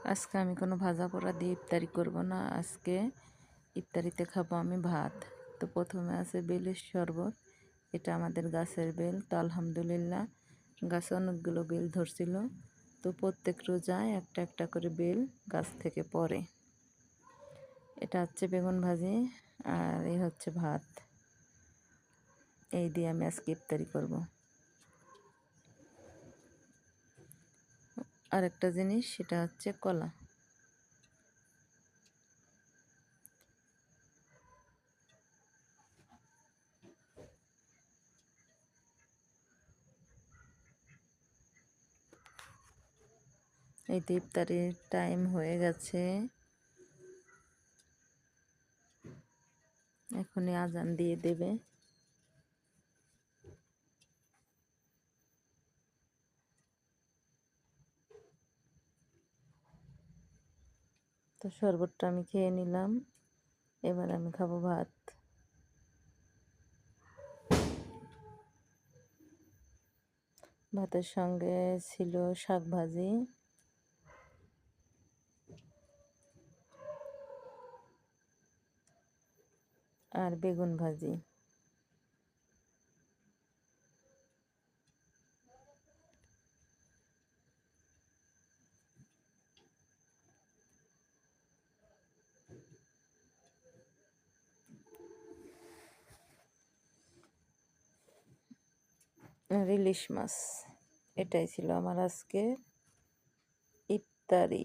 আজকে আমি কোনো ভাজা পোড়া দিয়ে ইফতারি করব না। আজকে ইফতারিতে খাবো আমি ভাত। তো প্রথমে আছে বেলের শরবত। এটা আমাদের গাছের বেল। তো আলহামদুলিল্লাহ গাছে অনেকগুলো বেল ধরছিল। তো প্রত্যেক রোজায় একটা একটা করে বেল গাছ থেকে পড়ে। এটা হচ্ছে বেগুন ভাজি আর এই হচ্ছে ভাত। এই দিয়ে আমি আজকে ইফতারি করব। আরেকটা জিনিস সেটা হচ্ছে কলা। এই তো ইফতারির টাইম হয়ে গেছে, এখনই আজান দিয়ে দেবে। তো শরবতটা আমি খেয়ে নিলাম, এবার আমি খাবো ভাত। ভাতের সঙ্গে ছিল শাক ভাজি আর বেগুন ভাজি। আর ইলিশ মাছ। এটাই ছিল আমার আজকে ইফতারি।